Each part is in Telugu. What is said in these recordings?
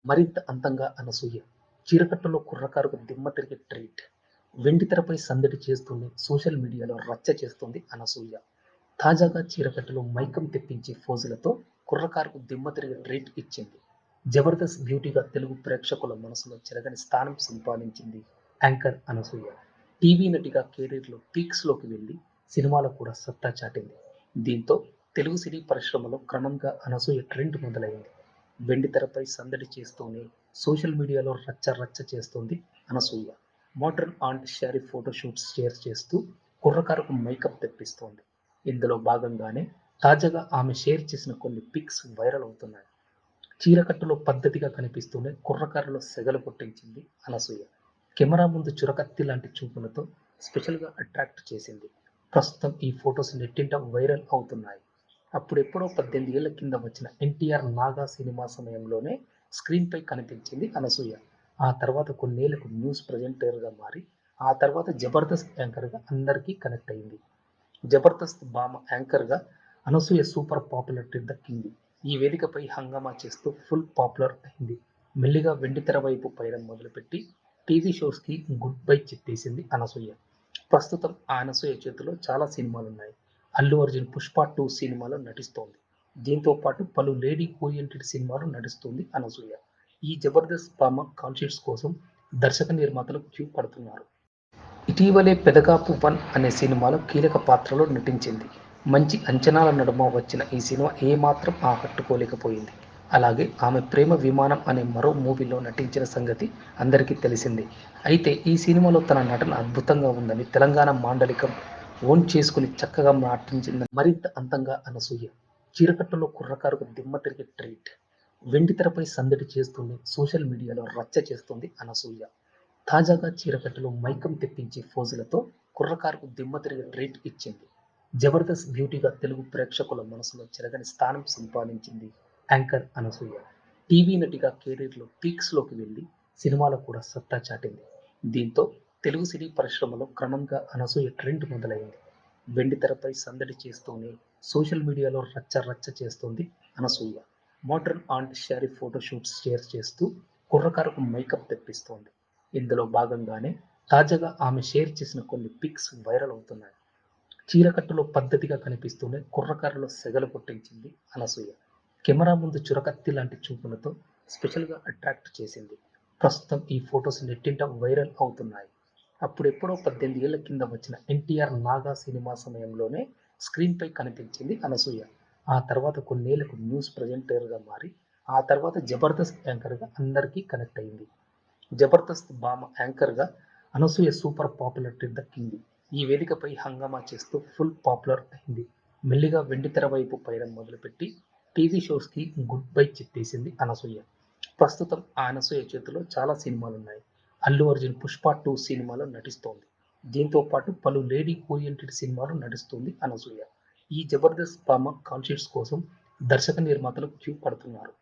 మరింత అందంగా అనసూయ. చీరకట్టులో కుర్రకారుకు దిమ్మ తిరిగే ట్రీట్. వెండితెరపై సందడి చేస్తూనే సోషల్ మీడియాలో రచ్చ చేస్తోంది అనసూయ. తాజాగా చీరకట్టులో మైకం తెప్పించే ఫోజులతో కుర్రకారుకు దిమ్మ తిరిగే ట్రీట్ ఇచ్చింది. జబర్దస్త్ బ్యూటీగా తెలుగు ప్రేక్షకుల మనసులో చెరగని స్థానం సంపాదించింది యాంకర్ అనసూయ. టీవీ నటిగా కెరీర్లో పీక్స్లోకి వెళ్లి సినిమాలో కూడా సత్తా చాటింది. దీంతో తెలుగు సినీ పరిశ్రమలో క్రమంగా అనసూయ ట్రెండ్ మొదలైంది. వెండితెరపై సందడి చేస్తూనే సోషల్ మీడియాలో రచ్చ రచ్చ చేస్తోంది Anasuya. Modern and sari photoshoots share చేస్తూ కుర్రకారుకు మేకప్ తెప్పిస్తోంది. ఇందులో భాగంగానే తాజాగా ఆమె షేర్ చేసిన కొన్ని పిక్స్ వైరల్ అవుతున్నాయి. చీరకట్టులో పద్ధతిగా కనిపిస్తూనే కుర్రకారులో సెగలు పుట్టించింది అనసూయ. కెమెరా ముందు చురకత్తి లాంటి చూపులతో స్పెషల్గా అట్రాక్ట్ చేసింది. ప్రస్తుతం ఈ ఫొటోస్ నెట్టింట వైరల్ అవుతున్నాయి. అప్పుడెప్పుడో 18 ఏళ్ల కింద వచ్చిన ఎన్టీఆర్ నాగా సినిమా సమయంలోనే స్క్రీన్పై కనిపించింది అనసూయ. ఆ తర్వాత కొన్నేళ్లకు న్యూస్ ప్రెజెంటర్గా మారి ఆ తర్వాత జబర్దస్త్ యాంకర్గా అందరికీ కనెక్ట్ అయింది. జబర్దస్త్ భామ యాంకర్గా అనసూయ సూపర్ పాపులారిటీ దక్కింది. ఈ వేదికపై హంగామా చేస్తూ ఫుల్ పాపులర్ అయింది. మెల్లిగా వెండితెర వైపు పయనం మొదలుపెట్టి టీవీ షోస్కి గుడ్ బై చెప్పేసింది అనసూయ. ప్రస్తుతం ఆ అనసూయ చేతిలో చాలా సినిమాలున్నాయి. అల్లు అర్జున్ పుష్ప 2 సినిమాలో నటిస్తోంది. దీంతో పాటు పలు లేడీ ఓరియంటెడ్ సినిమాలు నటిస్తుంది అనసూయ. ఈ జబర్దస్త్ భామ కాన్సెప్ట్స్ కోసం దర్శక నిర్మాతలు క్యూ పడుతున్నారు. ఇటీవలే పెదకాపు 1 అనే సినిమాలో కీలక పాత్రలో నటించింది. మంచి అంచనాల నడుమ వచ్చిన ఈ సినిమా ఏమాత్రం ఆకట్టుకోలేకపోయింది. అలాగే ఆమె ప్రేమ విమానం అనే మరో మూవీలో నటించిన సంగతి అందరికీ తెలిసిందే. అయితే ఈ సినిమాలో తన నటన అద్భుతంగా ఉందని తెలంగాణ మాండలికం ఓన్ చేసుకుని చక్కగా నటించిందని మరింత అందంగా అనసూయ. చీరకట్టులో కుర్రకారుకు దిమ్మ తిరిగే ట్రీట్. వెండితెరపై సందడి చేస్తూనే సోషల్ మీడియాలో రచ్చ చేస్తోంది అనసూయ. తాజాగా చీరకట్టులో మైకం తెప్పించే ఫోజులతో కుర్రకారుకు దిమ్మ తిరిగే ట్రీట్ ఇచ్చింది. జబర్దస్త్ బ్యూటీగా తెలుగు ప్రేక్షకుల మనసులో చెరగని స్థానం సంపాదించింది యాంకర్ అనసూయ. టీవీ నటిగా కెరీర్లో పీక్స్లోకి వెళ్లి సినిమాలో కూడా సత్తా చాటింది. దీంతో తెలుగు సినీ పరిశ్రమలో క్రమంగా అనసూయ ట్రెండ్ మొదలైంది. వెండితెరపై సందడి చేస్తూనే సోషల్ మీడియాలో రచ్చ రచ్చ చేస్తోంది Anasuya. Modern and sari photoshoots share చేస్తూ కుర్రకారుకు మేకప్ తెప్పిస్తోంది. ఇందులో భాగంగానే తాజాగా ఆమె షేర్ చేసిన కొన్ని పిక్స్ వైరల్ అవుతున్నాయి. చీరకట్టులో పద్ధతిగా కనిపిస్తూనే కుర్రకారులో సెగలు పుట్టించింది అనసూయ. కెమెరా ముందు చురకత్తి లాంటి చూపులతో స్పెషల్గా అట్రాక్ట్ చేసింది. ప్రస్తుతం ఈ ఫొటోస్ నెట్టింట వైరల్ అవుతున్నాయి. అప్పుడెప్పుడో 18 ఏళ్ల కింద వచ్చిన ఎన్టీఆర్ నాగా సినిమా సమయంలోనే స్క్రీన్పై కనిపించింది అనసూయ. ఆ తర్వాత కొన్నేళ్లకు న్యూస్ ప్రెజెంటర్గా మారి ఆ తర్వాత జబర్దస్త్ యాంకర్గా అందరికీ కనెక్ట్ అయింది. జబర్దస్త్ భామ యాంకర్గా అనసూయ సూపర్ పాపులారిటీ దక్కింది. ఈ వేదికపై హంగామా చేస్తూ ఫుల్ పాపులర్ అయింది. మెల్లిగా వెండితెర వైపు పయనం మొదలుపెట్టి టీవీ షోస్కి గుడ్ బై చెప్పేసింది అనసూయ. ప్రస్తుతం ఆ అనసూయ చేతిలో చాలా సినిమాలున్నాయి. అల్లు అర్జున్ పుష్ప 2 సినిమాలో నటిస్తోంది. దీంతో పాటు పలు లేడీ ఓరియంటెడ్ సినిమాలు నటిస్తుంది అనసూయ. ఈ జబర్దస్త్ భామ కాన్సెప్ట్స్ కోసం దర్శక నిర్మాతలు క్యూ పడుతున్నారు.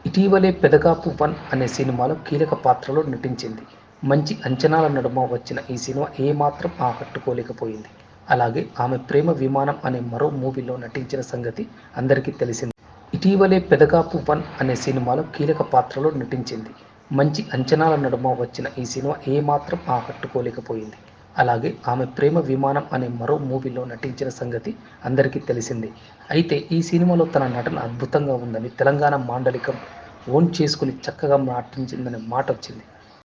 ఇటీవలే పెదకాపు 1 అనే సినిమాలో కీలక పాత్రలో నటించింది. మంచి అంచనాల నడుమ వచ్చిన ఈ సినిమా ఏమాత్రం ఆకట్టుకోలేకపోయింది. అలాగే ఆమె ప్రేమ విమానం అనే మరో మూవీలో నటించిన సంగతి అందరికీ తెలిసిందే. ఇటీవలే పెదకాపు 1 అనే సినిమాలో కీలక పాత్రలో నటించింది. మంచి అంచనాల నడుమ వచ్చిన ఈ సినిమా ఏమాత్రం ఆకట్టుకోలేకపోయింది. అలాగే ఆమె ప్రేమ విమానం అనే మరో మూవీలో నటించిన సంగతి అందరికీ తెలిసిందే. అయితే ఈ సినిమాలో తన నటన అద్భుతంగా ఉందని తెలంగాణ మాండలికం ఓన్ చేసుకుని చక్కగా నటించిందనే మాట వచ్చింది.